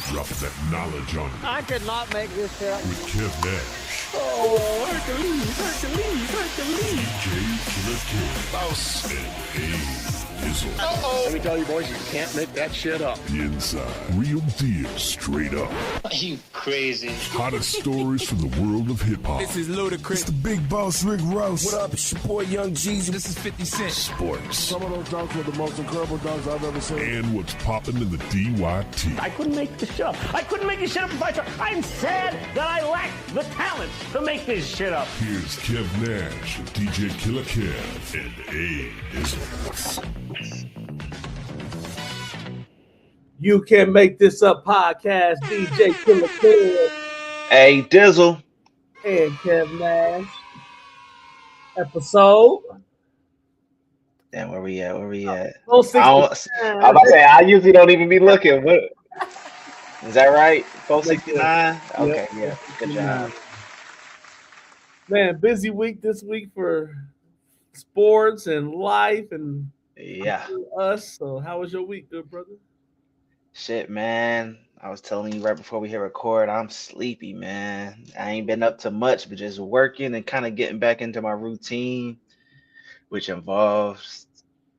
Dropping that knowledge on you. I could not make this shit up. With Kev Nash. Oh, Hercules. DJ Killer Kid. Boss. And Dizzle. Let me tell you, boys, you can't make that shit up. The inside. Real deal. Straight up. Are you crazy? Hottest stories from the world of hip-hop. This is Ludacris. It's the big boss, Rick Ross. What up? It's your boy Young Jeezy. This is 50 Cent. Sports. Some of those dunks were the most incredible dunks I've ever seen. And what's popping in the DYT. I couldn't make this shit up. I couldn't make this shit up if I tried. I'm sad that I lack the talent to make this shit up. Here's Kev Nash, DJ Killer Kev, and A Dizzle. You Can Make This Up podcast, DJ Killer Kev Hey, Dizzle. and Kev Nash. Episode. Damn, where we at? I 469. about to say, I usually don't even be looking. What? Is that right? 469? Okay, yeah. Good job. Man, busy week this week for sports and life and Yeah. us. So how was your week, good brother? Shit, man. I was telling you right before we hit record, I'm sleepy, man. I ain't been up to much, but just working and kind of getting back into my routine, which involves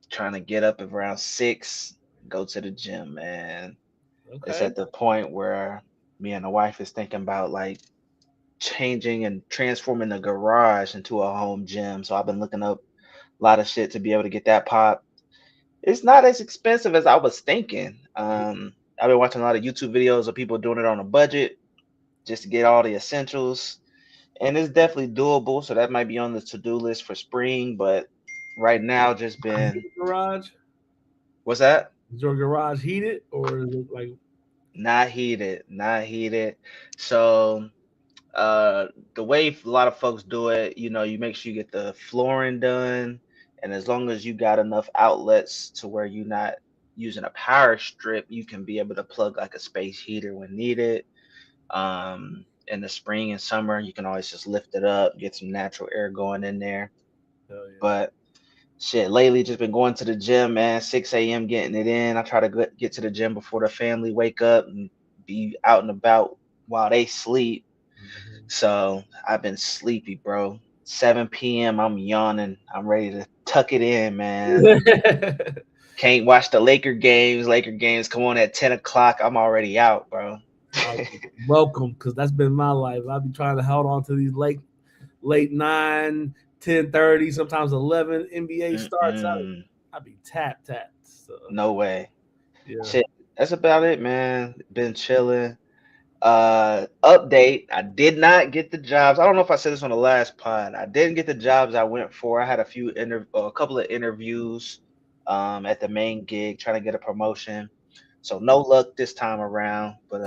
trying to get up around 6, go to the gym, man. It's Okay. at the point where me and the wife is thinking about like changing and transforming the garage into a home gym. So I've been looking up a lot of shit to be able to get that pop. It's not as expensive as I was thinking. I've been watching a lot of YouTube videos of people doing it on a budget just to get all the essentials. And it's definitely doable. So that might be on the to-do list for spring. But right now, just been, Garage? what's that? Is your garage heated or is it like Not heated. So the way a lot of folks do it, you make sure you get the flooring done. And as long as you got enough outlets to where you're not using a power strip, you can be able to plug like a space heater when needed. In the spring and summer, you can always just lift it up, get some natural air going in there. hell yeah. But shit, lately just been going to the gym, man. 6 a.m. getting it in. I try to get to the gym before the family wake up and be out and about while they sleep. Mm-hmm. So I've been sleepy, bro. 7 p.m. I'm yawning. I'm ready to tuck it in, man. Can't watch the Laker games. Laker games come on at 10 o'clock. I'm already out, bro. Welcome, because that's been my life. I've been trying to hold on to these late 9, 10:30, sometimes 11 NBA starts. I'd be tapped. So, No way. yeah. Shit, that's about it, man. Been chilling. Update. I did not get the jobs. I don't know if I said this on the last pod. I didn't get the jobs I went for. I had a couple of interviews at the main gig trying to get a promotion. So no luck this time around, but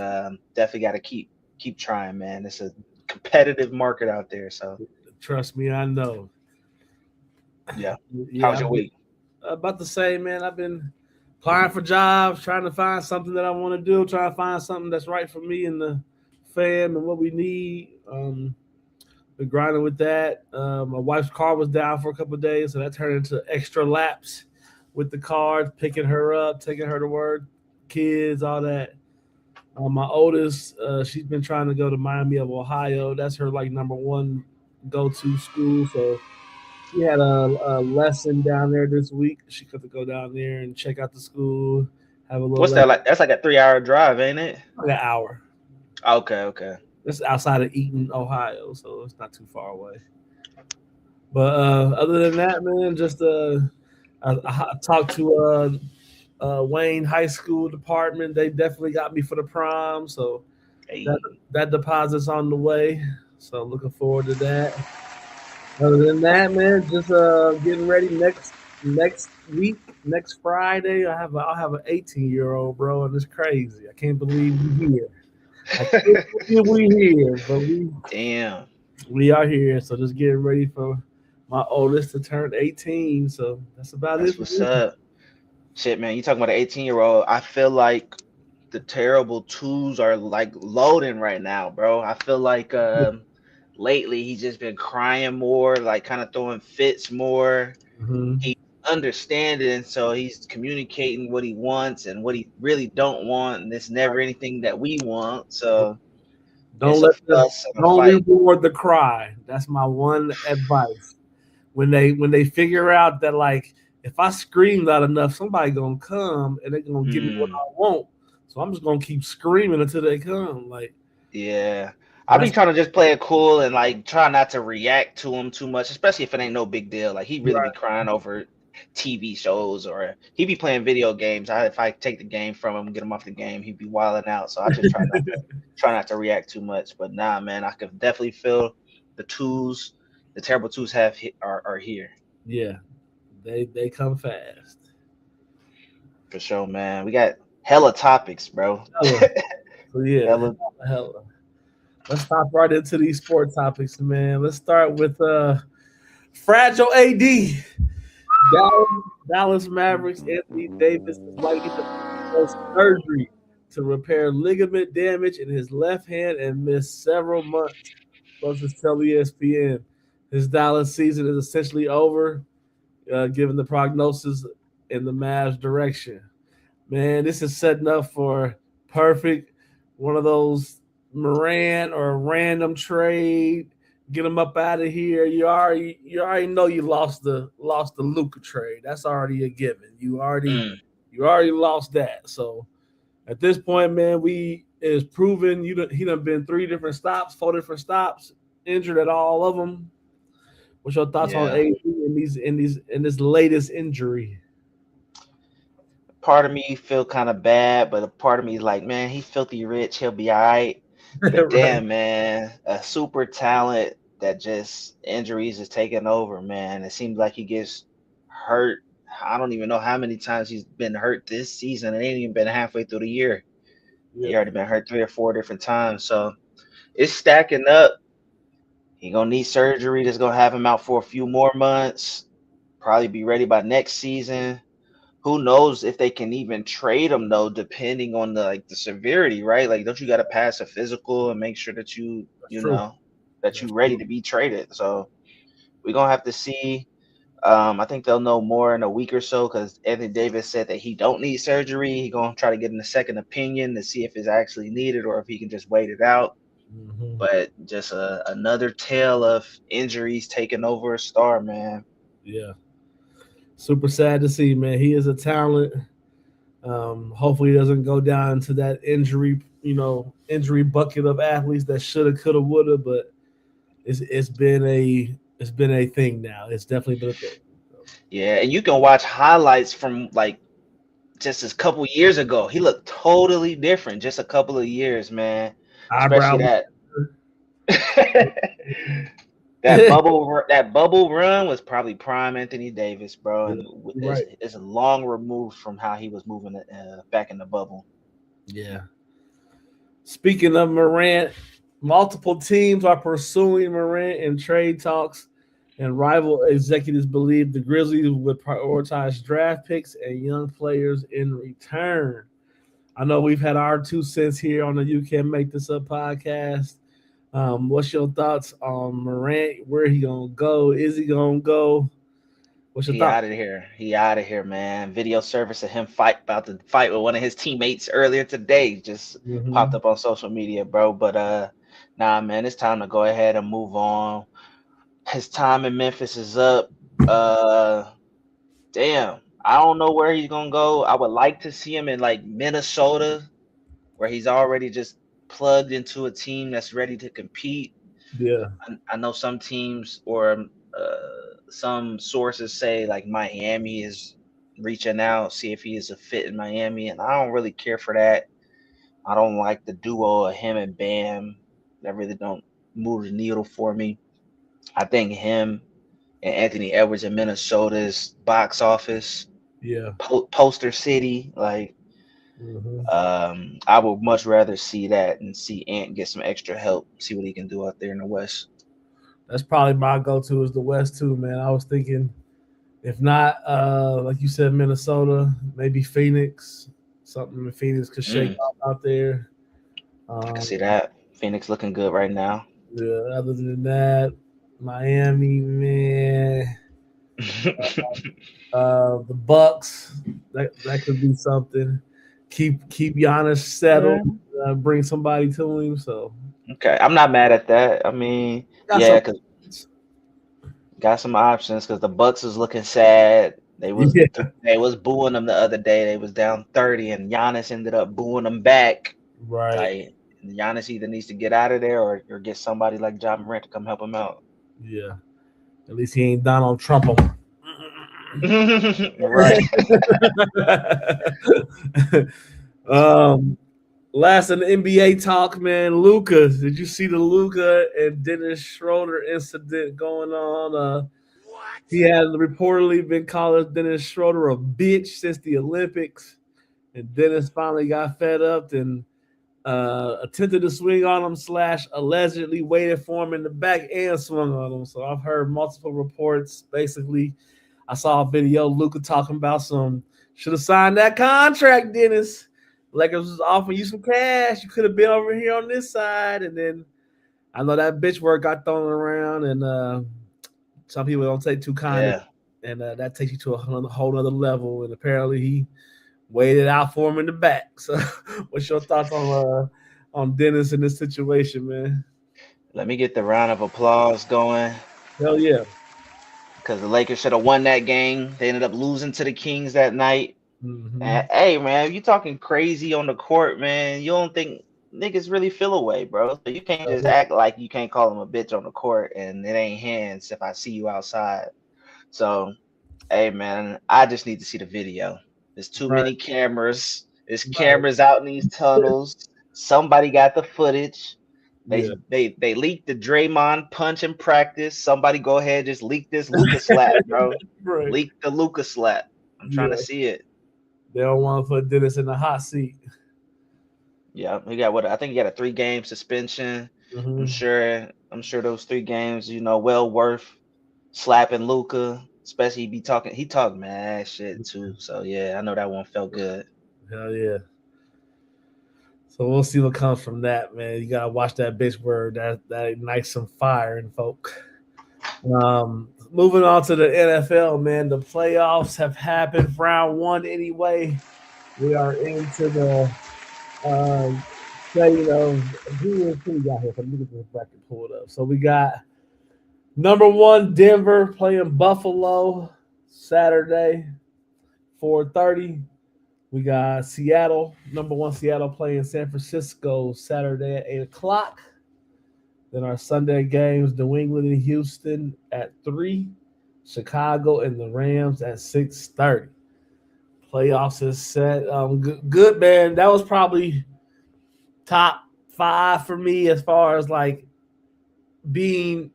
definitely got to keep trying, man. It's a competitive market out there. So Trust me, I know. yeah. Yeah, How's your week? About the same, man. I've been applying for jobs, trying to find something that I want to do, trying to find something that's right for me and the fam and what we need. Been grinding with that. My wife's car was down for a couple of days, so that turned into extra laps with the car, picking her up, taking her to work, kids, all that. My oldest, she's been trying to go to Miami of Ohio. That's her like number one go-to school. So she had a lesson down there this week. She got to go down there and check out the school. Have a little. What's that like? That's like a 3-hour drive, ain't it? Like an hour. Okay. It's outside of Eaton, Ohio, so it's not too far away. But other than that, man, just I talked to Wayne High School department. They definitely got me for the prom, so Hey. that deposit's on the way. So I'm looking forward to that. Other than that, man, just getting ready next week, next Friday. I'll have an 18-year-old, bro, and it's crazy. I can't believe we're here. I can't believe we're here, but Damn. we are here. So just getting ready for my oldest to turn 18. So that's about That's it. what's up. Shit, man, you talking about an 18-year-old. I feel like the terrible twos are like loading right now, bro. I feel like lately he's just been crying more, like kind of throwing fits more. Mhm. He understanding, so he's communicating what he wants and what he really don't want, and it's never anything that we want. So Don't it's a let the fuss and a don't fight. reward the cry. That's my one advice. When they figure out that like if I scream loud enough, somebody gonna come and they're gonna give me what I want. So I'm just gonna keep screaming until they come. Like Yeah. I be that's trying to just play it cool and like try not to react to him too much, especially if it ain't no big deal. Like he really be right. crying over TV shows or he be playing video games. If I take the game from him, get him off the game, he'd be wilding out. So I just try not to react too much. But nah, man, I can definitely feel the twos, the terrible twos are here Yeah, they come fast. for sure, man. We got hella topics, bro. Hella. So yeah, Hella. hella. Let's hop right into these sport topics, man. Let's start with fragile AD. Dallas Mavericks Anthony Davis is likely to undergo surgery to repair ligament damage in his left hand and miss several months. Sources tell ESPN his Dallas season is essentially over, given the prognosis in the Mavs' direction. Man, this is setting up for perfect one of those Moran or random trade. Get him up out of here. You already know you lost the Luka trade. That's already a given. You already lost that. So at this point, man, we is proven he done been 4 different stops, injured at all of them. What's your thoughts on Yeah. AD in this latest injury? Part of me feel kind of bad, but a part of me is like, man, he's filthy rich. He'll be all right. But Right. damn, man, a super talent that just injuries is taking over, man. It seems like he gets hurt. I don't even know how many times he's been hurt this season. It ain't even been halfway through the year. He Yeah, already been hurt 3 or 4 different times. So it's stacking up. He gonna need surgery that's gonna have him out for a few more months. Probably be ready by next season. Who knows if they can even trade him though, depending on the severity, right? Like, don't you got to pass a physical and make sure that that's true. that you That's ready true. to be traded? So we're gonna have to see. I think they'll know more in a week or so because Anthony Davis said that he don't need surgery. He gonna try to get in a second opinion to see if it's actually needed or if he can just wait it out. Mhm. But just another tale of injuries taking over a star, man. Yeah, super sad to see, man. He is a talent. Hopefully, he doesn't go down to that injury bucket of athletes that shoulda, coulda, woulda. But it's been a thing now. It's definitely been a thing. So, Yeah, and you can watch highlights from like just a couple years ago. He looked totally different just a couple of years, man. Especially eyebrow. that that bubble run was probably prime Anthony Davis, bro, Yeah, and you're right. it's a long removed from how he was moving back in the bubble. Yeah. Speaking of Morant, multiple teams are pursuing Morant in trade talks, and rival executives believe the Grizzlies would prioritize draft picks and young players in return. I know we've had our 2 cents here on the You Can Make This Up podcast. What's your thoughts on Morant? Where he gonna go? Is he gonna go? What's your He thought? out of here. He out of here, man. Video service of him about to fight with one of his teammates earlier today just popped Mm-hmm. up on social media, bro. But nah, man, it's time to go ahead and move on. His time in Memphis is up. Uh, damn. I don't know where he's gonna go. I would like to see him in like Minnesota, where he's already just plugged into a team that's ready to compete. Yeah, I know some teams or some sources say like Miami is reaching out, see if he is a fit in Miami, and I don't really care for that. I don't like the duo of him and Bam. That really don't move the needle for me. I think him and Anthony Edwards in Minnesota's box office, yeah. poster city. Like, Mm-hmm. I would much rather see that and see Ant get some extra help, see what he can do out there in the West. That's probably my go-to is the West too, man. I was thinking if not, like you said, Minnesota, maybe Phoenix. Something in Phoenix could shake Mm, off out there. I can Um, see that. Phoenix looking good right now. yeah, other than that, Miami, man. The Bucks, that could be something. Keep Giannis settled. Bring somebody to him. So Okay, I'm not mad at that. I mean, got yeah, some. cause got some options. Cause the Bucks is looking sad. Yeah, They was booing them the other day. They was down 30, and Giannis ended up booing them back. right. Like Giannis either needs to get out of there or get somebody like John Morant to come help him out. Yeah. At least he ain't Donald Trump him. Right. um, Last in the NBA talk, man. Luca, did you see the Luca and Dennis Schroeder incident going on? He had reportedly been calling Dennis Schroeder a bitch since the Olympics, and Dennis finally got fed up and attempted to swing on him / allegedly waited for him in the back and swung on him. So I've heard multiple reports. Basically, I saw a video Luca talking about should have signed that contract, Dennis. Lakers was offering you some cash. You could have been over here on this side. And then I know that bitch word got thrown around, and some people don't take too kindly. Yeah. And that takes you to a whole other level. And apparently he waited out for him in the back. So what's your thoughts on Dennis in this situation, man? Let me get the round of applause going. Hell yeah. Because the Lakers should have won that game. They ended up losing to the Kings that night. Mm-hmm. And, hey, man, if you talking crazy on the court, man, you don't think niggas really feel away, bro. So you can't just act like you can't call him a bitch on the court and it ain't hands if I see you outside. So, hey, man, I just need to see the video. There's too many cameras. There's cameras out in these tunnels. Somebody got the footage. They leaked the Draymond punch in practice. Somebody go ahead, just leak this Luka slap, bro. Leak the Luka slap. I'm trying to see it. They don't want to put Dennis in the hot seat. Yeah, he got I think he got a 3-game suspension. Mm-hmm. I'm sure those 3 games, well worth slapping Luka. Especially he talk mad shit too. So yeah, I know that one felt good. Hell yeah. So we'll see what comes from that, man. You gotta watch that bitch word that ignites some fire in folk. Moving on to the NFL, man. The playoffs have happened. Round 1 anyway. We are into the who we got here? Let me get this bracket pulled up. So we got number 1 Denver playing Buffalo Saturday 4:30. We got Seattle, number 1 Seattle playing San Francisco Saturday at 8:00. Then our Sunday games, New England and Houston at 3, Chicago and the Rams at 6:30. Playoffs is set. Good, man. That was probably top 5 for me as far as like being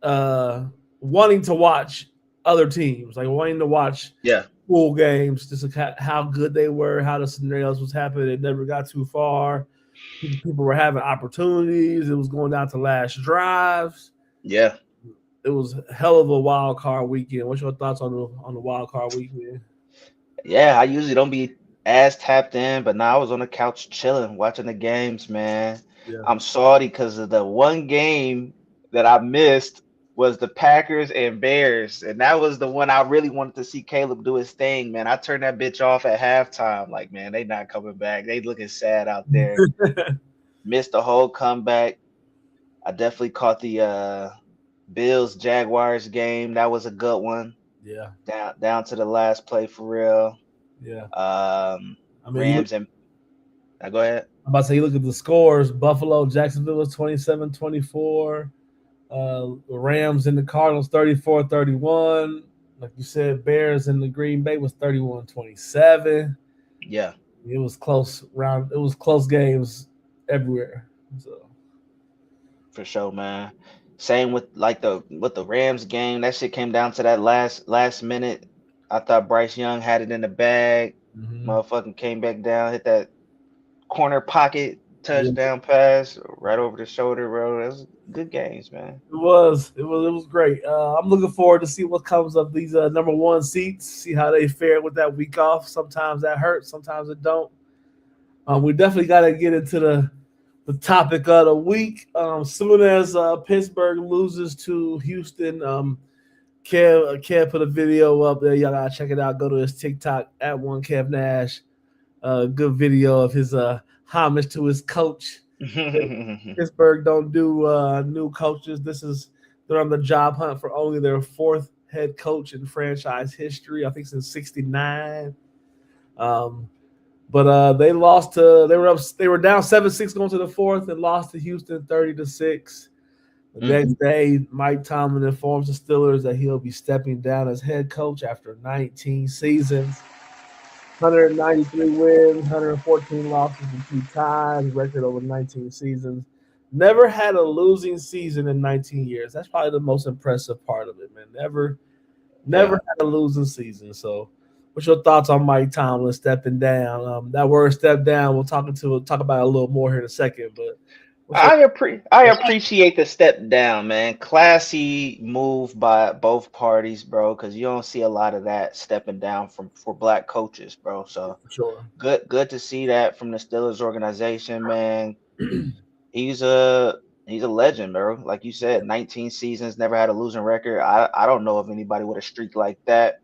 wanting to watch other teams, like wanting to watch full games, just how good they were, how the scenarios was happening. It never got too far. People were having opportunities. It was going down to last drives. Yeah, it was a hell of a wild card weekend. What's your thoughts on the wild card weekend? Yeah, I usually don't be as tapped in, but now I was on the couch chilling, watching the games, man. Yeah. I'm salty because of the one game that I missed was the Packers and Bears, and that was the one I really wanted to see Caleb do his thing, man. I turned that bitch off at halftime. Like, man, they not coming back. They looking sad out there. Missed the whole comeback. I definitely caught the Bills Jaguars game. That was a good one. Yeah. Down to the last play for real. Yeah. Rams and go ahead. I'm about to say, you look at the scores. Buffalo, Jacksonville was 27-24. The Rams and the Cardinals 34-31. Like you said, Bears and the Green Bay was 31-27. Yeah. It was close round. It was close games everywhere. So for sure, man. Same with the Rams game. That shit came down to that last minute. I thought Bryce Young had it in the bag. Mm-hmm. Motherfucking came back down, hit that corner pocket touchdown pass right over the shoulder, bro. That was good games, man. It was great. I'm looking forward to see what comes of these number 1 seats. See how they fare with that week off. Sometimes that hurts, sometimes it don't. We definitely got to get into the topic of the week. Soon as Pittsburgh loses to Houston, Kev put a video up there. Y'all gotta check it out. Go to his TikTok at one Kev Nash. Good video of his homage to his coach. Pittsburgh don't do new coaches. They're on the job hunt for only their fourth head coach in franchise history. I think since '69. But they lost to they were down 7-6 going to the fourth and lost to Houston 30-6. The next day, Mike Tomlin informs the Steelers that he'll be stepping down as head coach after 19 seasons. 193 wins, 114 losses, and 2 ties, record over 19 seasons. Never had a losing season in 19 years. That's probably the most impressive part of it, man. Never had a losing season. So, what's your thoughts on Mike Tomlin stepping down? That word "step down" we'll talk about it a little more here in a second. But I appreciate the step down, man. Classy move by both parties, bro. Because you don't see a lot of that stepping down for black coaches, bro. So sure, good to see that from the Steelers organization, man. He's a legend, bro. Like you said, 19 seasons, never had a losing record. I don't know of anybody with a streak like that.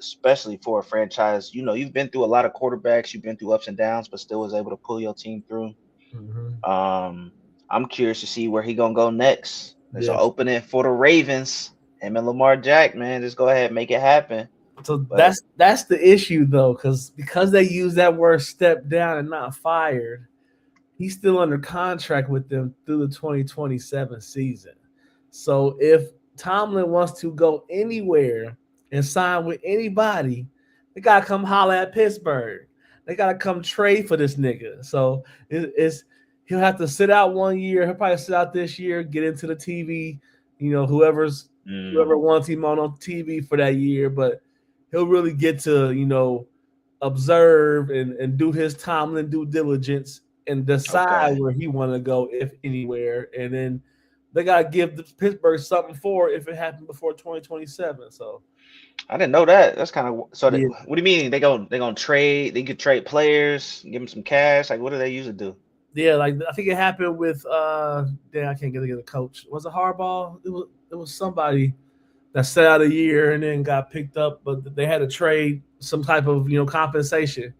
Especially for a franchise, you've been through a lot of quarterbacks, you've been through ups and downs, but still was able to pull your team through. I'm curious to see where he gonna go next. There's an opening for the Ravens. Him and Lamar Jack, man, just go ahead and make it happen. So that's the issue though, because they use that word "step down" and not fired. He's still under contract with them through the 2027 season. So if Tomlin wants to go anywhere and sign with anybody, they gotta come holler at Pittsburgh. They gotta come trade for this nigga. So he'll have to sit out 1 year. He'll probably sit out this year, get into the TV. Whoever wants him on TV for that year, but he'll really get to observe and do his Tomlin due diligence and decide where he want to go, if anywhere. And then they got to give the Pittsburgh something for if it happened before 2027. So I didn't know that. That's kind of what do you mean? They gonna trade? They could trade players, give them some cash. Like, what do they usually do? Yeah, like I think it happened with I can't get the coach. Was it Harbaugh? It was somebody that sat out a year and then got picked up, but they had to trade some type of compensation.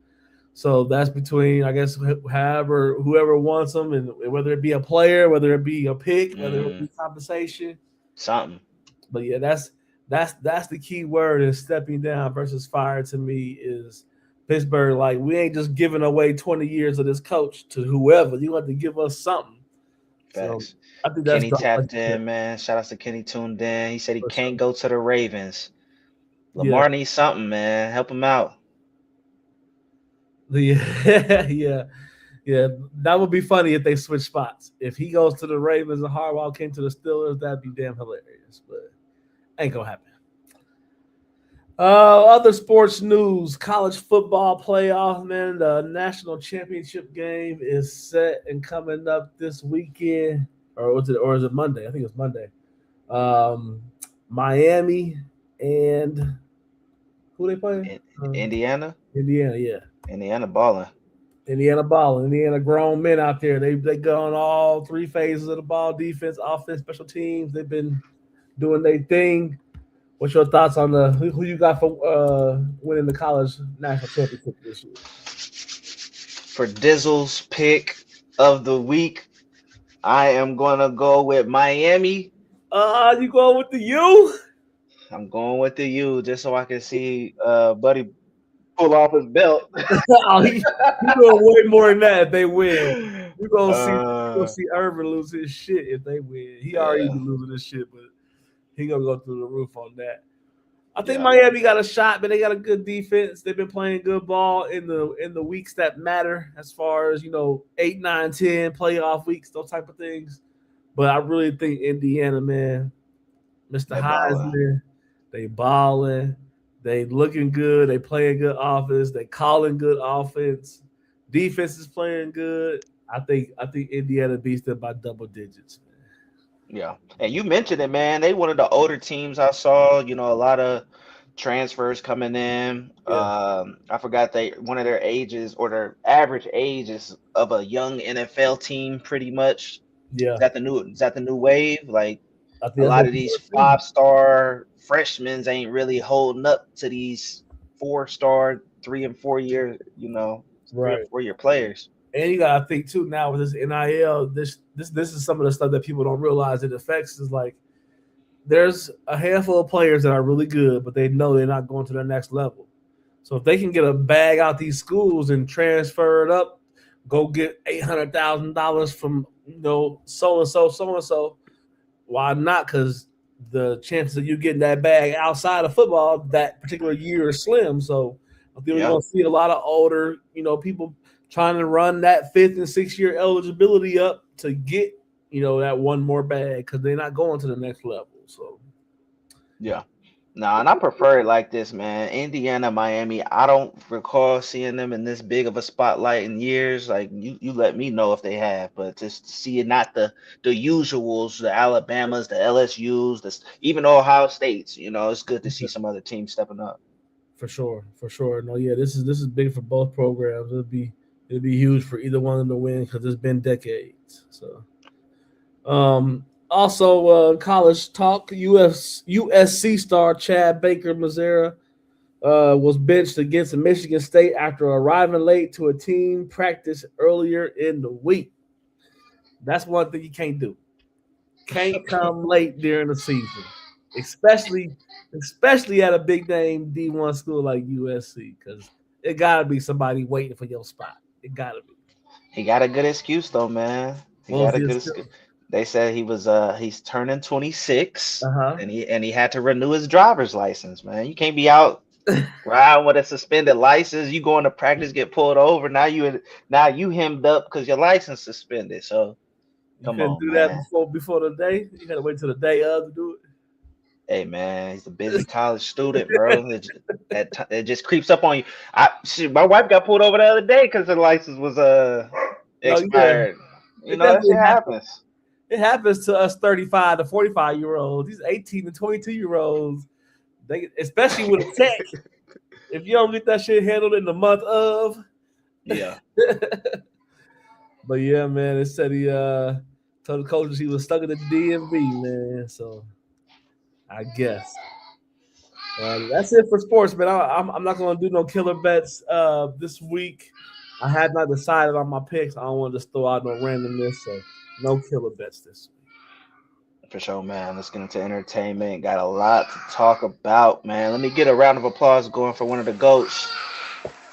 So that's between, I guess, whoever wants them, and whether it be a player, whether it be a pick, whether it be compensation, something. But yeah, that's the key word is stepping down versus fire to me is Pittsburgh. Like, we ain't just giving away 20 years of this coach to whoever. You have to give us something. Facts. So I think that's Kenny tapped in, man. Shout out to Kenny tuned in. He said he can't go to the Ravens. Lamar needs something, man. Help him out. Yeah. That would be funny if they switch spots. If he goes to the Ravens and Harbaugh came to the Steelers, that'd be damn hilarious. But ain't gonna happen. Other sports news: college football playoff, man. The national championship game is set and coming up this weekend, or is it Monday? I think it's Monday. Miami and who they playing? Indiana. Yeah. Indiana balling. Indiana grown men out there. They go on all three phases of the ball: defense, offense, special teams. They've been doing their thing. What's your thoughts on who you got for winning the college national championship this year? For Dizzle's pick of the week, I am gonna go with Miami. You going with the U? I'm going with the U just so I can see Buddy pull off his belt. He's doing way more than that if they win. We're gonna see Irvin lose his shit if they win. He already been losing his shit, but he gonna go through the roof on that. I think Miami got a shot, but they got a good defense. They've been playing good ball in the weeks that matter, as far as 8, 9, 10 playoff weeks, those type of things. But I really think Indiana, man, Mr. Heisman, they balling. They looking good. They playing good offense. They calling good offense. Defense is playing good. I think Indiana beats them by double digits, man. Yeah, and you mentioned it, man. They one of the older teams I saw. A lot of transfers coming in. Yeah. I forgot one of their ages or their average age is of a young NFL team, pretty much. Yeah. Is that the new wave? Like, I think A that's lot what of we these want to 5-star freshmen ain't really holding up to these 4-star 3 and 4 year, three or Right. 4 year players. And you gotta think too now with this NIL, this is some of the stuff that people don't realize it affects is like there's a handful of players that are really good, but they know they're not going to the next level. So if they can get a bag out these schools and transfer it up, go get $800,000 from so and so, why not? Because the chances of you getting that bag outside of football that particular year is slim. So I think we're Yeah. going to see a lot of older, people trying to run that 5th and 6th year eligibility up to get, that one more bag because they're not going to the next level. So Yeah. No, and I prefer it like this, man. Indiana, Miami, I don't recall seeing them in this big of a spotlight in years. Like you let me know if they have, but just to see it, not the usuals, the Alabamas, the LSU's, even Ohio States. It's good to see some other teams stepping up. for sure. No, yeah, this is big for both programs. It'll be huge for either one of them to win because it's been decades. So. Also, college talk. USC star Chad Baker Mazera was benched against Michigan State after arriving late to a team practice earlier in the week. That's one thing you can't do. Can't come late during the season, especially at a big name D1 school like USC, because it gotta be somebody waiting for your spot. It gotta be. He got a good excuse though, man. He What was got a the good excuse? excuse. They said he's turning 26 Uh and he had to renew his driver's license, man. You can't be out huh. riding with a suspended license. You going to practice, get pulled over. Now you hemmed up because your license suspended. So You come couldn't on, do that man. before the day. You gotta wait till the day of to do Hey man, he's a busy it. college student, bro. It just creeps up on you. My wife got pulled over the other day because her license was No, yeah, expired. it That definitely shit happens. happens. It happens to us 35 to 45-year-olds. These 18 to 22-year-olds, they especially with a tech. If you don't get that shit handled in the month of, Yeah. but yeah, man, it said he told the coaches he was stuck in the DMV, man. So I guess that's it for sports, man. I'm not gonna do no killer bets this week. I had not decided on my picks. I don't want to just throw out no randomness, so no killer bets this week. For sure, man. Let's get into entertainment. Got a lot to talk about, man. Let me get a round of applause going for one of the GOATs.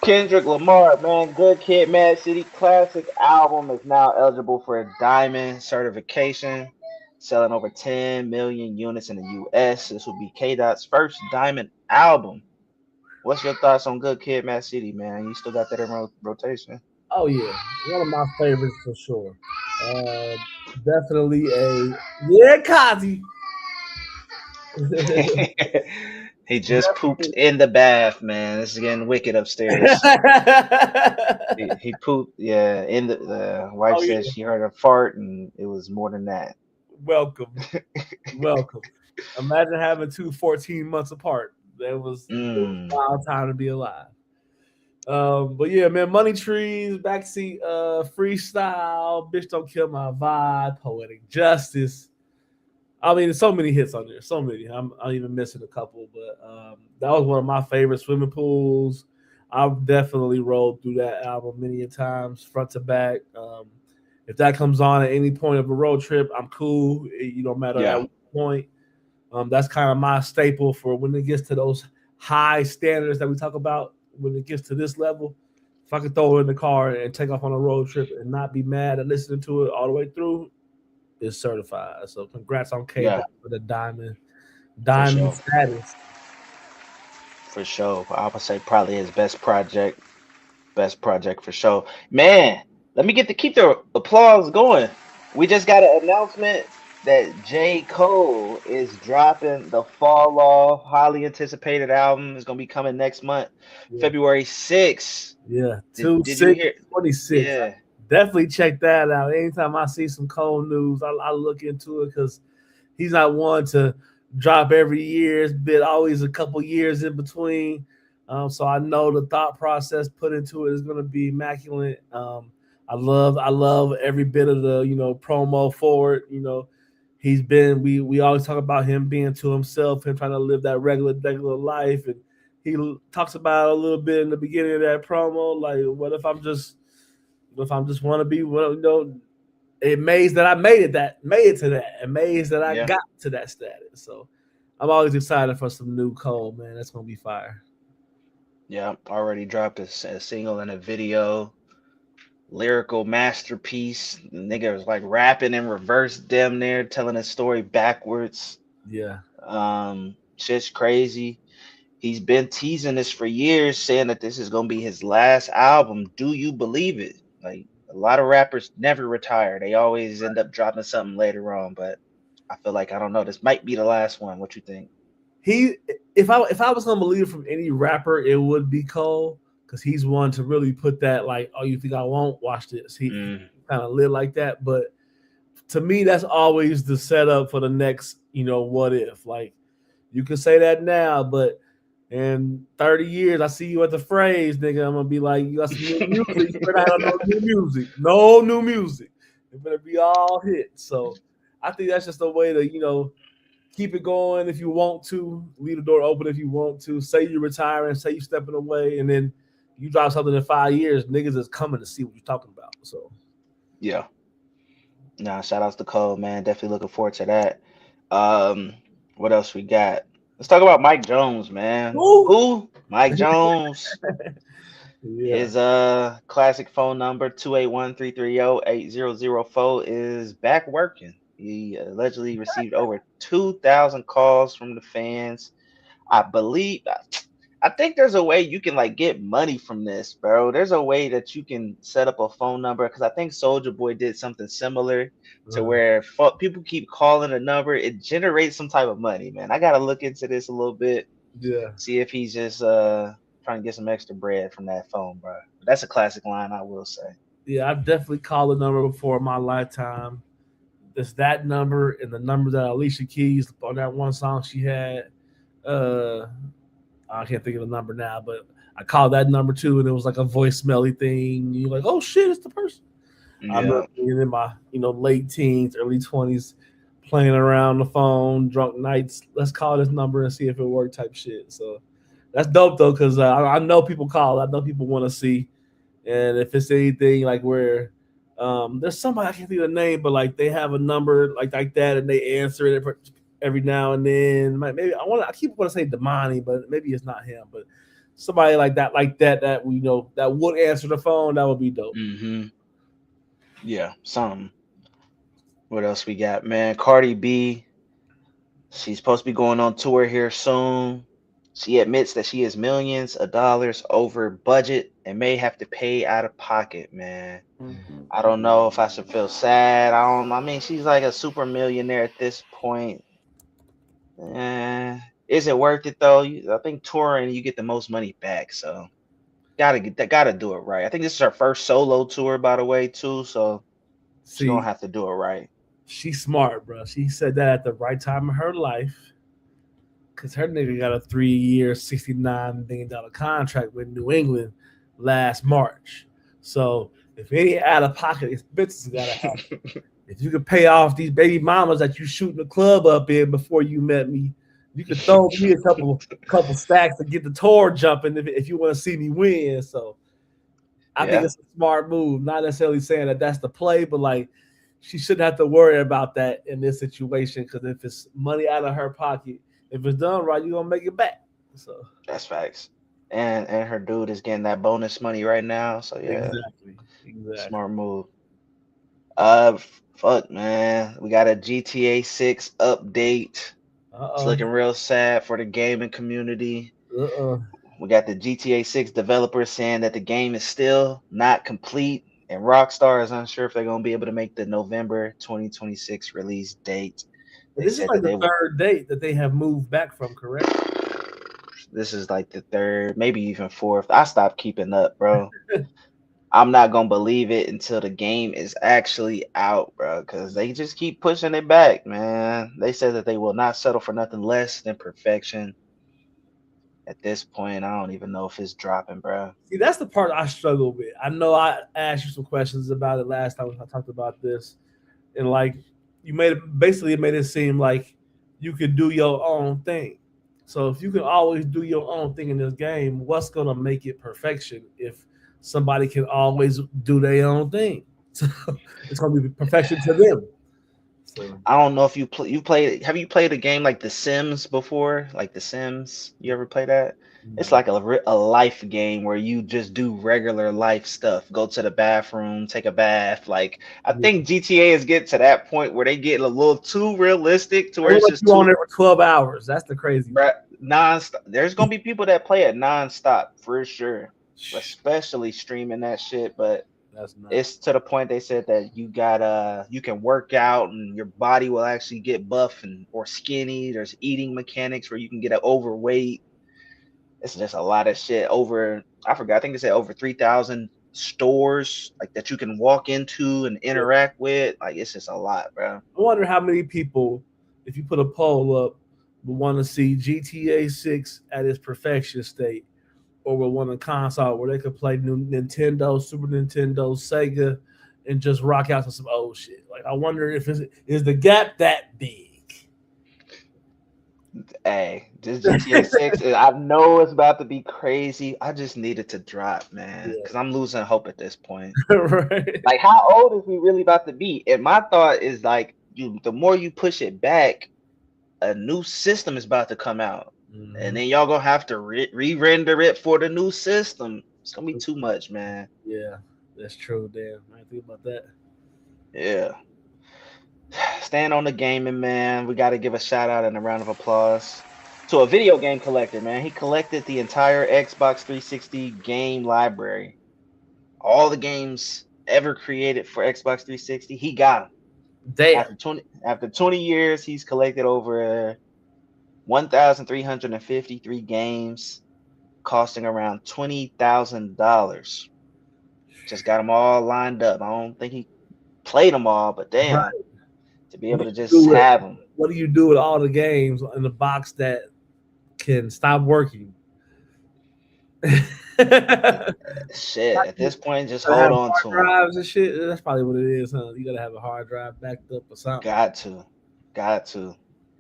Kendrick Lamar, man. Good Kid, Mad City Classic album is now eligible for a diamond certification, selling over 10 million units in the US. This will be K Dot's first diamond album. What's your thoughts on Good Kid, Mad City, man? You still got that in rotation? Oh yeah, one of my favorites for sure. Definitely a yeah, Kazi. He just pooped in the bath, man. This is getting wicked upstairs. He pooped, yeah. In the wife Oh said yeah, she heard a fart, and it was more than that. welcome. Imagine having two 14 months apart. It was a Mm, wild time to be alive. But yeah, man, Money Trees, Backseat, Freestyle, Bitch Don't Kill My Vibe, Poetic Justice. I mean, there's so many hits on there. So many. I'm even missing a couple, but that was one of my favorite swimming pools. I've definitely rolled through that album many a times, front to back. If that comes on at any point of a road trip, I'm cool. You don't matter at yeah, what point. That's kind of my staple for when it gets to those high standards that we talk about. When it gets to this level, if I could throw it in the car and take off on a road trip and not be mad at listening to it all the way through, is certified. So congrats on K yeah, Dot for the for diamond sure, status. for sure. I would say probably his best project for sure. Man, let me keep the applause going. We just got an announcement that J.Cole is dropping the Fall Off, highly anticipated album. Is gonna be coming next month, Yeah, February 6th. yeah. Did you 2 6 hear? 26. Yeah, Definitely check that out. Anytime I see some Cole news, I look into it because he's not one to drop every year. It's been always a couple years in between. So I know the thought process put into it is going to be immaculate. I love every bit of the promo for it. he's been we always talk about him being to himself, him trying to live that regular life, and he talks about a little bit in the beginning of that promo, like what if I'm just want to be, amazed that I made it to that, amazed that I Yeah. got to that status. So I'm always excited for some new Cole, man. That's gonna be fire. Yeah. Already dropped a single and a video. Lyrical masterpiece. The nigga was like rapping in reverse, damn near telling his story backwards. Yeah, Shit's crazy. He's been teasing this for years, saying that this is gonna be his last album. Do you believe it? Like a lot of rappers never retire. They always end up dropping something later on, but I feel like I don't know. This might be the last one. What you think? he if I was gonna believe from any rapper, it would be Cole because he's one to really put that like, oh, you think I won't watch this? He Mm, kind of live like that, but to me, that's always the setup for the next, what if? Like, you can say that now, but in 30 years, I see you at the phrase, nigga. I'm gonna be like, you got some new music. You better have no new music. No new music. It better be all hits. So I think that's just a way to, keep it going if you want to, leave the door open if you want to. Say you're retiring, say you're stepping away, and then you drop something in 5 years, niggas is coming to see what you're talking about. So yeah. Nah, shout outs to Cole, man. Definitely looking forward to that. Um, what else we got? Let's talk about Mike Jones, man. Woo! Who? Mike Jones. Yeah. His classic phone number 281-330-8004 is back working. He allegedly received over 2,000 calls from the fans. I believe I think there's a way you can like get money from this, bro. There's a way that you can set up a phone number because I think Soldier Boy did something similar to Uh, where people keep calling a number, it generates some type of money, man. I gotta look into this a little bit, yeah. see if he's just trying to get some extra bread from that phone, bro. That's a classic line, I will say. Yeah, I've definitely called the number before in my lifetime. It's that number and the number that Alicia Keys on that one song she had. Uh, I can't think of the number now, but I called that number too, and it was like a voicemail thing. You're like, oh shit, it's the person. I Yeah, remember being in my late teens, early 20s, playing around the phone, drunk nights. Let's call this number and see if it worked, type shit. So that's dope though, because I know people call. I know people want to see, and if it's anything like where there's somebody I can't think of the name, but like they have a number like that, and they answer it every now and then. Maybe I keep want to say Damani, but maybe it's not him. But somebody like that we know that would answer the phone. That would be dope. mm-hmm. Yeah, some. What else we got, man? Cardi B, she's supposed to be going on tour here soon. She admits that she is millions of dollars over budget and may have to pay out of pocket, man. I don't know if I should feel sad. I mean, she's like a super millionaire at this point. Is it worth it though? I think touring you get the most money back, so gotta do it right. I think this is her first solo tour, by the way, too. So she's gonna See, have to do it right. she's smart, bro. She said that at the right time of her life. Cause her nigga got a 3 year, $69 million contract with New England last March. So if any out of pocket expenses gotta happen, if you could pay off these baby mamas that you shooting the club up in before you met me, you could throw me a couple stacks to get the tour jumping if you want to see me win. So I think Yeah, it's a smart move. Not necessarily saying that that's the play, but like she shouldn't have to worry about that in this situation because if it's money out of her pocket, if it's done right, you're gonna make it back. So that's facts. And her dude is getting that bonus money right now. So yeah, exactly. smart move. Fuck man, we got a GTA 6 update. It's Uh looking real sad for the gaming community. uh. We got the GTA 6 developers saying that the game is still not complete, and Rockstar is unsure if they're going to be able to make the November 2026 release date. And They this is said like that the they will. third date that they have moved back from, correct? This is like the third, maybe even fourth. I stopped keeping up, bro. I'm not going to believe it until the game is actually out, bro, because they just keep pushing it back, man. They said that they will not settle for nothing less than perfection. At this point, I don't even know if it's dropping, bro. See, that's the part I struggle with. I know I asked you some questions about it last time when I talked about this, and like basically made it seem like you could do your own thing. So if you can always do your own thing in this game, what's gonna make it perfection if somebody can always do their own thing? So it's gonna be perfection to them. So I don't know if you played. Have you played a game like The Sims before? Like The Sims, you ever play that? It's no. like a life game where you just do regular life stuff. Go to the bathroom, take a bath. Like I Yeah. think GTA is getting to that point where they get a little too realistic to They where it's want just you on too there for 12 hours. That's the crazy part. non-stop. There's gonna be people that play it non-stop for sure, especially streaming that shit. But That's nuts. it's to the point they said that you can work out and your body will actually get buff and or skinny. There's eating mechanics where you can get overweight. It's just a lot of shit. I forgot, I think they said over 3,000 stores like that you can walk into and Yeah. interact with. Like it's just a lot, bro. I wonder how many people, if you put a poll up, would want to see GTA 6 at its perfection state, or would want a console where they could play new Nintendo, Super Nintendo, Sega, and just rock out to some old shit. Like I wonder if is the gap that big? Hey, this GTA 6, I know it's about to be crazy. I just need it to drop, man, Yeah. because I'm losing hope at this point. Right. Like, how old is we really about to be? And my thought is like, the more you push it back, a new system is about to come out, and then y'all gonna have to re-render it for the new system. It's gonna be too much, man. Yeah, that's true. Damn, I didn't think about that. Yeah. Staying on the gaming, man. We got to give a shout out and a round of applause to a video game collector, man. He collected the entire Xbox 360 game library, all the games ever created for Xbox 360. He got them. Damn. After 20 years, he's collected over 1,353 games, costing around $20,000. Just got them all lined up. I don't think he played them all, but damn, Right. to be able to just with have them. What do you do with all the games in the box that can stop working? Shit, at this point, just Gotta hold have on hard to them. drives and shit. That's probably what it is, huh? You gotta have a hard drive backed up or something. Got to.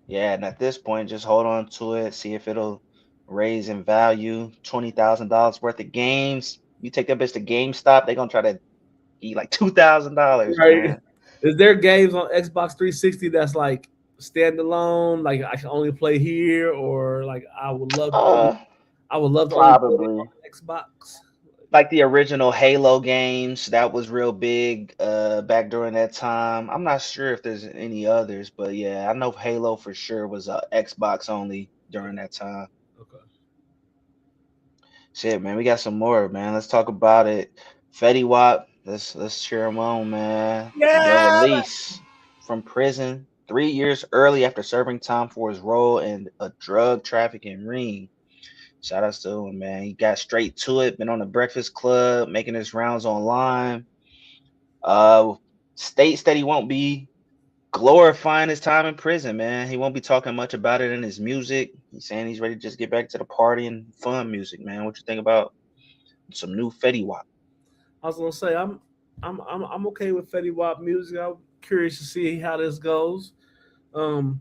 Yeah, and at this point, just hold on to it. See if it'll raise in value. $20,000 worth of games. You take that bitch to GameStop, they're gonna try to eat like $2,000, Right? man. Is there games on Xbox 360 that's like standalone, like I can only play here, or like I would love to only play it on Probably. Xbox? Like the original Halo games, that was real big back during that time. I'm not sure if there's any others, but yeah, I know Halo for sure was Xbox only during that time. Okay. Shit, man, we got some more, man. Let's talk about it. Fetty Wap, let's cheer him on, man. Your Yeah. release from prison 3 years early after serving time for his role in a drug trafficking ring. Shout out to him, man. He got straight to it. Been on the Breakfast Club, making his rounds online. Uh, States that he won't be glorifying his time in prison, man. He won't be talking much about it in his music. He's saying he's ready to just get back to the party and fun music, man. What you think about some new Fetty Wap? I was gonna say I'm okay with Fetty Wap music. I'm curious to see how this goes. Um,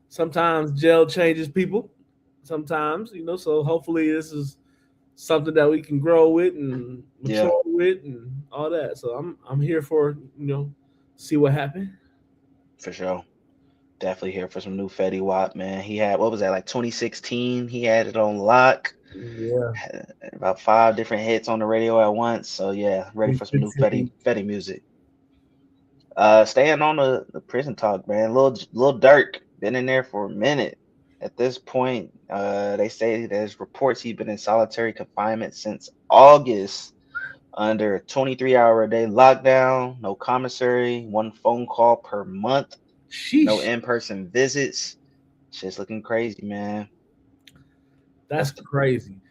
Sometimes jail changes people. Sometimes, so hopefully this is something that we can grow with and Yeah, mature with and all that. So I'm here for see what happened. for sure. Definitely here for some new Fetty Wap, man. He had, what was that, like 2016? He had it on lock. Yeah, Had about 5 different hits on the radio at once. So yeah, ready for some new 2015. Fetty music. Staying on the prison talk, man. Little Dirk been in there for a minute. At this point, they say there's reports he's been in solitary confinement since August under a 23-hour a day lockdown, no commissary, one phone call per month, no Sheesh, in-person visits. Shit's looking crazy, man. that's That's the crazy.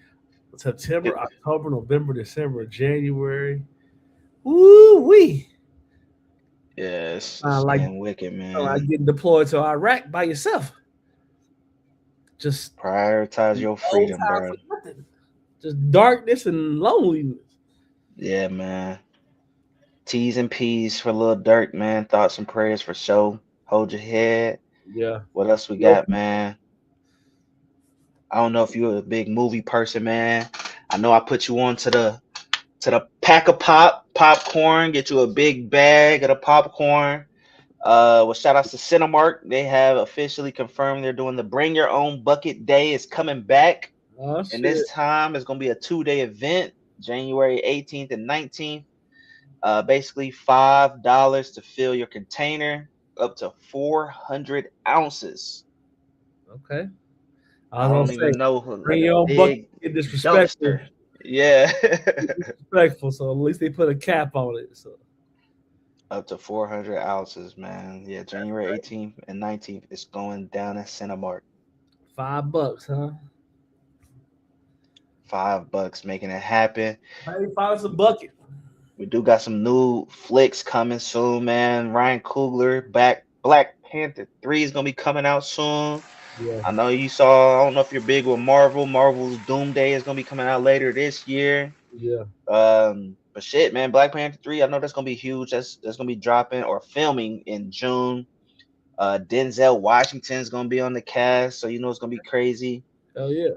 it, September, October, November, December, January. Woo wee! yeah, it's Like getting wicked, like man. getting deployed to Iraq by yourself. Just Prioritize your no freedom, time bro. for nothing. Just darkness and loneliness. Yeah, man. T's and P's for Lil Durk, man. Thoughts and prayers for show. Hold your head. Yeah. What else we got, man? I don't know if you're a big movie person, man. I know I put you on to the pack of popcorn. Get you a big bag of the popcorn. Well, shout outs to Cinemark. They have officially confirmed they're doing the Bring Your Own Bucket Day is coming back. Oh, And shit. this time it's gonna be a 2-day event, January 18th and 19th. Basically $5 to fill your container, up to 400 ounces. Okay. I I was don't gonna say, even know, bring like a your own bucket. big Get disrespectful. dumpster. Yeah. Disrespectful. So at least they put a cap on it. So Up to 400 ounces, man. Yeah, January 18th and 19th is going down at Cinemark. $5, huh? $5 making it happen. $5 a bucket. We do got some new flicks coming soon, man. Ryan Coogler back. Black Panther 3 is gonna be coming out soon. Yeah. I know you saw. I don't know if you're big with Marvel. Marvel's Doomsday is gonna be coming out later this year. Yeah. But shit, man, Black Panther 3, I know that's gonna be huge. That's gonna be dropping or filming in June. Denzel Washington's gonna be on the cast, so you know it's gonna be crazy. Hell yeah.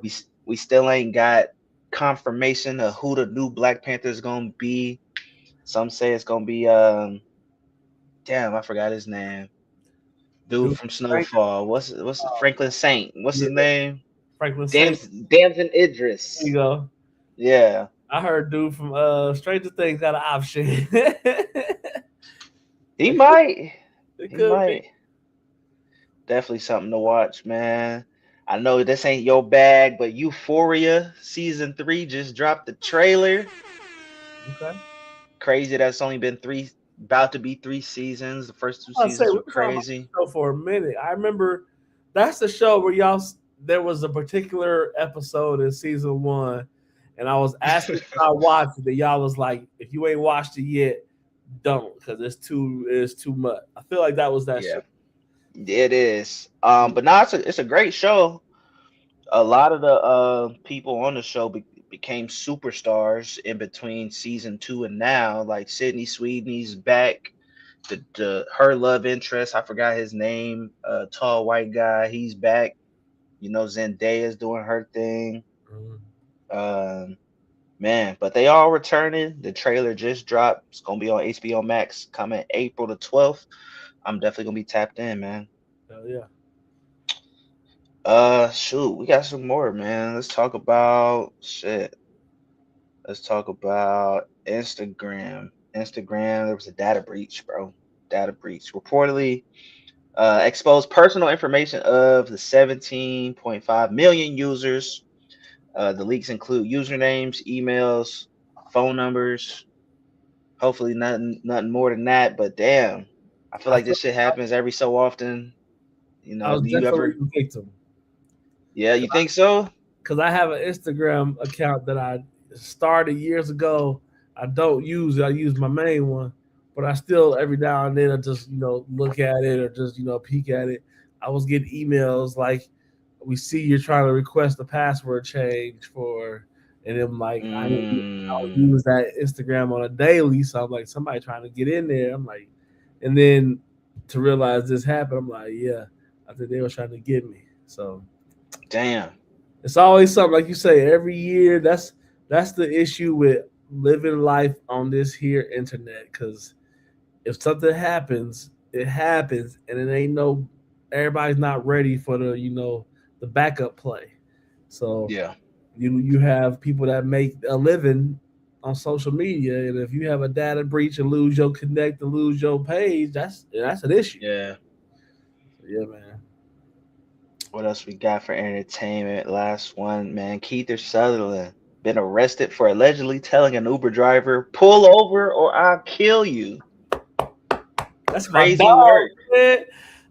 We still ain't got confirmation of who the new Black Panther is gonna be. Some say it's gonna be damn, I forgot his name. Dude from Snowfall. What's Franklin Saint? What's his name? Franklin Saint. Damson Idris. There you go. Yeah. I heard dude from Stranger Things got an option. He might. It He could might. be. Definitely something to watch, man. I know this ain't your bag, but Euphoria season 3 just dropped the trailer. Okay. Crazy that's only been about to be 3 seasons. The first 2 I'll say seasons we were were talking about crazy. the show for a minute. I remember that's the show where there was a particular episode in season 1, and I was asking if I watched it. And y'all was like, "If you ain't watched it yet, don't, because it's too much." I feel like that was that show. It is. But now it's a great show. A lot of the people on the show became superstars in between season 2 and now. Like Sydney Sweeney's back. Her love interest, I forgot his name. Tall white guy, he's back. You know, Zendaya's doing her thing. Man, but they all returning. The trailer just dropped. It's gonna be on HBO Max coming April the 12th. I'm definitely gonna be tapped in, man. Hell yeah. Shoot, we got some more, man. Let's talk about shit. Let's talk about Instagram. There was a data breach, bro. Data breach. Reportedly exposed personal information of the 17.5 million users. The leaks include usernames, emails, phone numbers. Hopefully nothing more than that, but damn. I feel like this shit happens every so often. You I know, was do you definitely ever? a victim. Yeah, you think so? Because I have an Instagram account that I started years ago. I don't use it. I use my main one, but I still every now and then I just look at it or just peek at it. I was getting emails like, "We see you're trying to request a password change for," and I'm like, I don't use that Instagram on a daily, so I'm like, somebody trying to get in there. I'm like, and then to realize this happened, I'm like, yeah, I think they were trying to get me. So. Damn. It's always something, like you say, every year. That's the issue with living life on this here internet. Because if something happens, it happens, and it ain't everybody's not ready for the backup play. So Yeah. you have people that make a living on social media, and if you have a data breach and lose your connect and lose your page, that's an issue. Yeah. So, yeah, man. What else we got for entertainment? Last one, man. Keith Sutherland been arrested for allegedly telling an Uber driver, "Pull over or I'll kill you." That's Crazy my dog, work. man.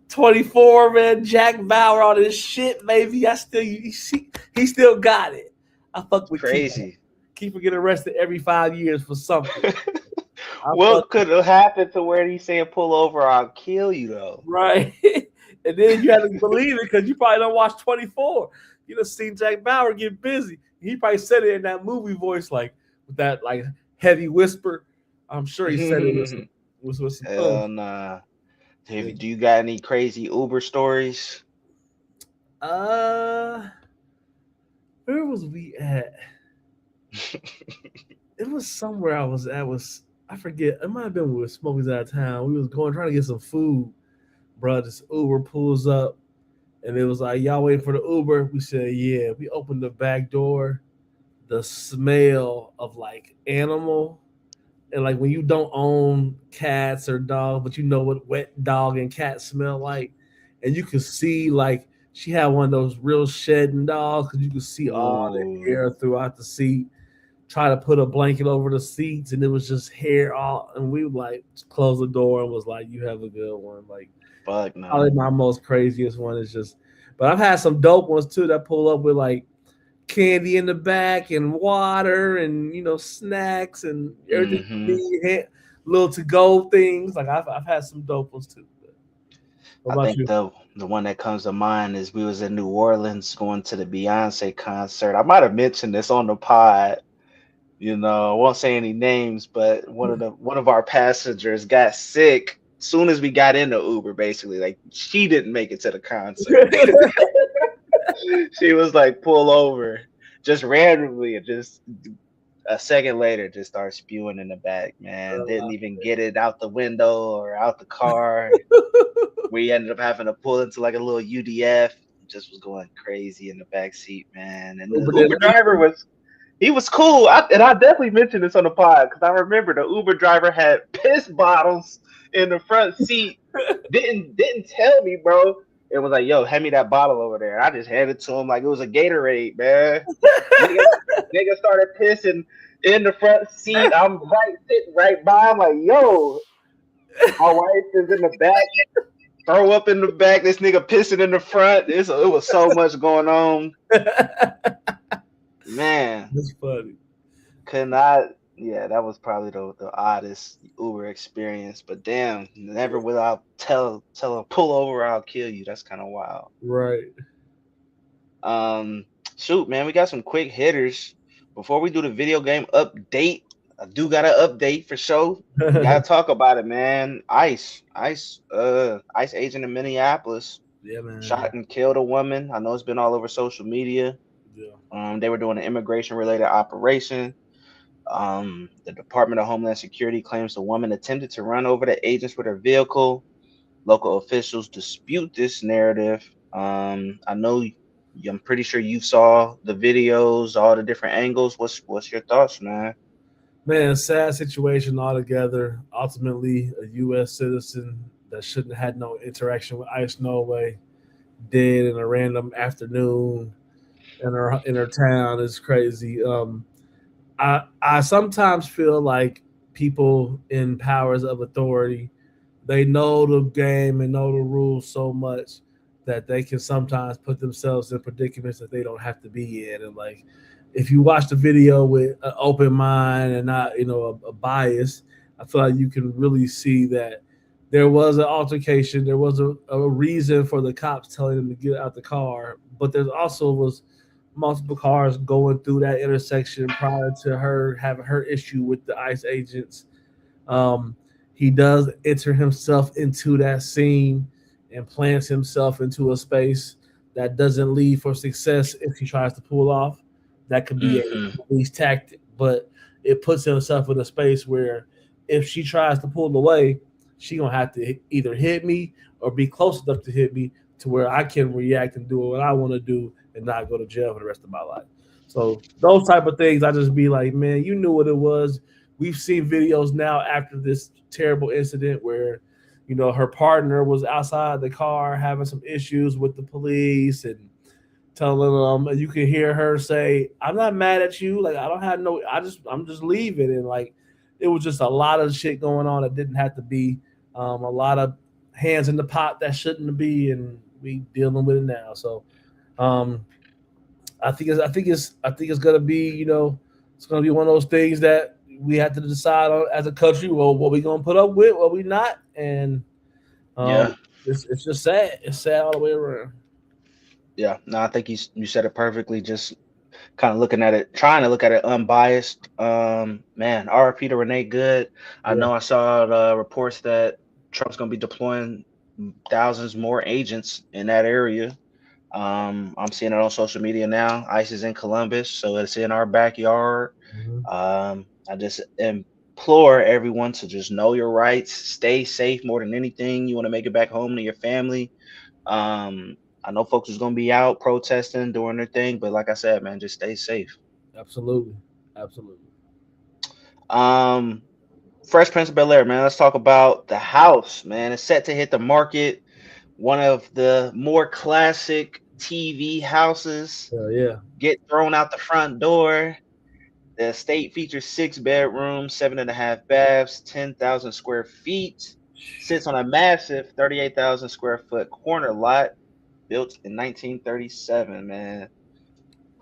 24, man. Jack Bauer on this shit, baby. He still got it. I fuck with Crazy. Keith get arrested every 5 years for something. What could have happened to where he said, "Pull over or I'll kill you," though? Right. And then you had to believe it because you probably don't watch 24. You done seen Jack Bauer get busy. He probably said it in that movie voice, like with that heavy whisper. I'm sure he said it with some Hell nah. Do you got any crazy Uber stories? Where was we at? It was somewhere I was at. I forget. It might have been with Smokey's out of town. We was trying to get some food. Bro, this Uber pulls up, and it was like, y'all waiting for the Uber? We said, yeah. We opened the back door. The smell of like animal, and like when you don't own cats or dogs, but you know what wet dog and cat smell like, and you could see like she had one of those real shedding dogs because you could see all the Ooh, hair throughout the seat. Try to put a blanket over the seats, and it was just hair all. And we like closed the door and was like, "You have a good one." Like fuck no. probably my most craziest one is just. But I've had some dope ones too that pull up with like candy in the back and water and snacks and everything Hmm. you need, little to go things. Like I've had some dope ones too. What I about think you? the one that comes to mind is we was in New Orleans going to the Beyonce concert. I might have mentioned this on the pod. I won't say any names, but one of our passengers got sick soon as we got in the Uber. Basically, like she didn't make it to the concert. She was like pull over just randomly, and just a second later just started spewing in the back. Man, didn't even get it out the window or out the car. We ended up having to pull into like a little UDF. Just was going crazy in the back seat, man. And the Uber Uber didn't let driver you? was cool. And I definitely mentioned this on the pod because I remember the Uber driver had piss bottles in the front seat. Didn't tell me, bro. It was like, yo, hand me that bottle over there. I just handed it to him like it was a Gatorade, man. Nigga, nigga started pissing in the front seat. I'm sitting right by. I'm like, yo, my wife is in the back. Throw up in the back. This nigga pissing in the front. It was so much going on, man. That's funny. Could not. Yeah, that was probably the oddest Uber experience. But damn, never will I tell him pull over, I'll kill you. That's kind of wild. Right. Um, Shoot, man, we got some quick hitters before we do the video game update. I do got an update for sure. Gotta talk about it, man. Ice agent in Minneapolis Yeah, man. shot and killed a woman. I know it's been all over social media. Yeah. They were doing an immigration related operation. The Department of Homeland Security claims the woman attempted to run over the agents with her vehicle. Local officials dispute this narrative. I know I'm pretty sure you saw the videos, all the different angles. What's your thoughts, man? Man, sad situation altogether. Ultimately, a U.S. citizen that shouldn't have had no interaction with ICE, no way, dead in a random afternoon in her town is crazy. I sometimes feel like people in powers of authority, they know the game and know the rules so much that they can sometimes put themselves in predicaments that they don't have to be in. And like, if you watch the video with an open mind and not a bias, I feel like you can really see that there was an altercation. There was a reason for the cops telling them to get out the car, but there also was multiple cars going through that intersection prior to her having her issue with the ICE agents. Um, he does enter himself into that scene and plants himself into a space that doesn't lead for success if he tries to pull off. That could be a Hmm. police tactic, but it puts himself in a space where if she tries to pull away, she gonna have to either hit me or be close enough to hit me to where I can react and do what I want to do and not go to jail for the rest of my life. So those type of things, I just be like, man, you knew what it was. We've seen videos now after this terrible incident where, her partner was outside the car having some issues with the police and telling them, and you can hear her say, "I'm not mad at you. Like I don't have no. I'm just leaving." And like, it was just a lot of shit going on that didn't have to be. A lot of hands in the pot that shouldn't be, and we dealing with it now. So, um, I think it's gonna be it's gonna be one of those things that we have to decide on as a country. Well, what we gonna put up with, what we not, and um, Yeah, it's just sad. It's sad all the way around. yeah. No, I think you said it perfectly. Just kind of looking at it, trying to look at it unbiased. Man, RP to Renee Good. I Yeah, know I saw the reports that Trump's gonna be deploying thousands more agents in that area. I'm seeing it on social media now. ICE is in Columbus, so it's in our backyard. Mhm. I just implore everyone to just know your rights, stay safe more than anything. You want to make it back home to your family. Um, I know folks is gonna be out protesting, doing their thing, but like I said, man, just stay safe. Absolutely. Absolutely. Um, Fresh Prince of Bel Air, man. Let's talk about the house, man. It's set to hit the market. One of the more classic TV houses Hell yeah. get thrown out the front door. The estate features 6 bedrooms, 7.5 baths, 10,000 square feet. Sits on a massive 38,000 square foot corner lot built in 1937, man.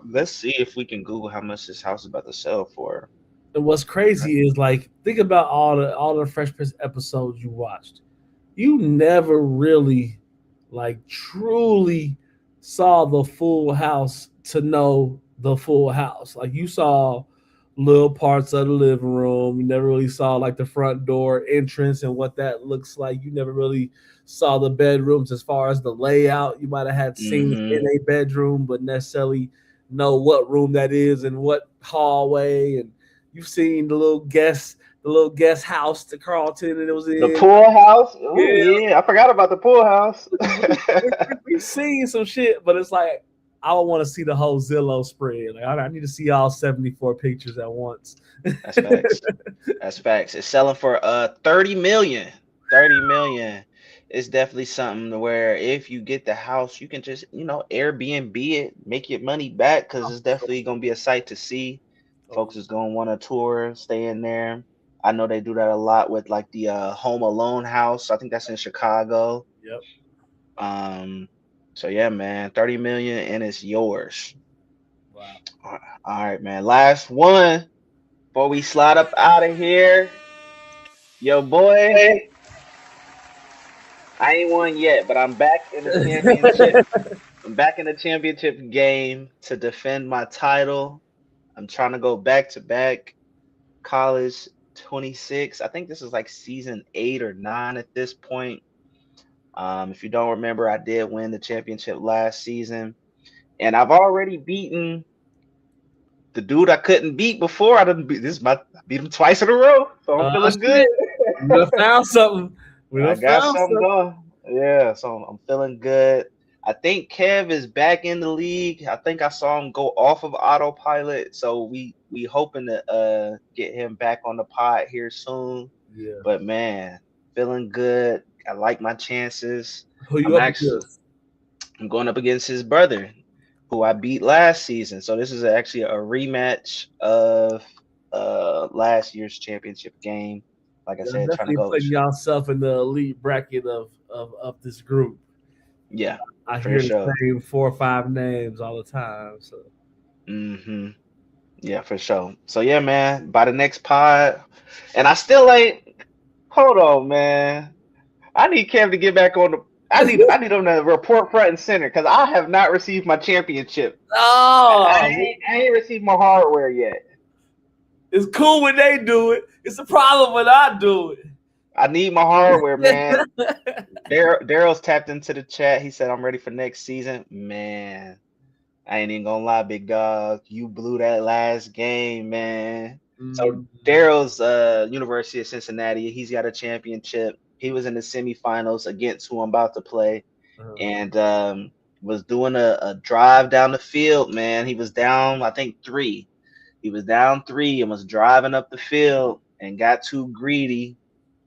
Let's see if we can Google how much this house is about to sell for. And what's crazy is like think about all the Fresh Prince episodes you watched. You never really like truly saw the full house to know the full house. Like you saw little parts of the living room. You never really saw like the front door entrance and what that looks like. You never really saw the bedrooms as far as the layout. You might have had scenes Hmm. in a bedroom, but necessarily know what room that is and what hallway. And you've seen the little guest house that Carlton and it was The in. pool house? Oh, Yeah, yeah. I forgot about the pool house. we've seen some shit, but it's like I want to see the whole Zillow spread. Like I need to see all 74 pictures at once. That's facts. That's facts. It's selling for 30 million. 30 million. It's definitely something to where if you get the house, you can just, Airbnb it, make your money back because it's definitely gonna be a sight to see. Folks is gonna want a tour, stay in there. I know they do that a lot with like the Home Alone house. I think that's in Chicago. Yep. Um, so yeah, man, 30 million and it's yours. Wow. All right, man. Last one before we slide up out of here. Yo, boy, I ain't won yet, but I'm back in the championship. I'm back in the championship game to defend my title. I'm trying to go back to back college 26. I think this is like season 8 or 9 at this point. If you don't remember, I did win the championship last season, and I've already beaten the dude I couldn't beat before. I didn't beat I beat him twice in a row, so I'm feeling good. Shit. We done found something. We I done got found something something. going. Yeah, so I'm feeling good. I think Kev is back in the league. I think I saw him go off of autopilot, so we hoping to get him back on the pod here soon. Yeah. But man, feeling good. I like my chances. Who you I'm up actually against? I'm going up against his brother, who I beat last season. So this is actually a rematch of last year's championship game. Like I Y'all said, trying to definitely go. putting yourself in the elite bracket of this group. Yeah, I for hear the sure. same 4 or 5 names all the time. So Hmm. Yeah, for sure. So yeah, man. By the next pod, and I still ain't. Hold on, man. I need Kev to get back on the. I need him to report front and center because I have not received my championship. oh, I ain't received my hardware yet. it's cool when they do it. It's a problem when I do I need my hardware, man. it. Daryl's tapped into the chat. He said I'm ready for next season. Man, I ain't even gonna lie, big dog. You blew that last game, man. So Mm, Daryl's University of Cincinnati, he's got a championship. He was in the semifinals against who I'm about to play, uh, and was doing a drive down the field, man. He was down, I think 3. He was down 3 and was driving up the field and got too greedy,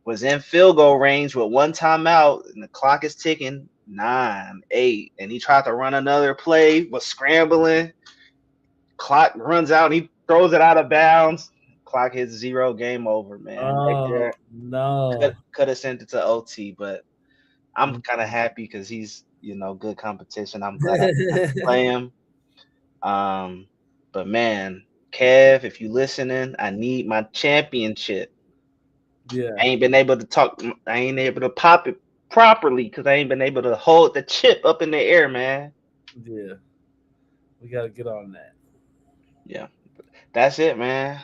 was in field goal range with one timeout, and the clock is ticking 9, 8, and he tried to run another play, was scrambling. Clock runs out, and he throws it out of bounds. Clock hits 0, game over, man. Right oh there, no. could have sent it to OT, but I'm Mm. kind of happy because he's good competition. I'm glad I got to play him. Um, but man, Kev, if you listening, I need my championship. Yeah, I ain't been able to talk. I ain't able to pop it properly because I ain't been able to hold the chip up in the air, man. yeah. We gotta get on that. Yeah, that's it, man.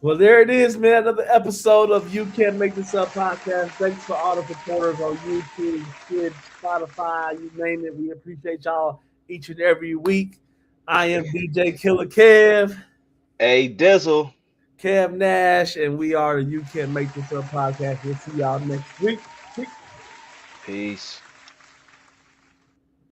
Well, there it is, man. Another episode of You Can't Make This Up podcast. Thanks for all the supporters on YouTube, Twitch, Spotify, you name it. We appreciate y'all each and every week. I am DJ Killer Kev, Hey, Dizzle. Kev Nash, and we are the You Can't Make This Up podcast. We'll see y'all next week. Peace.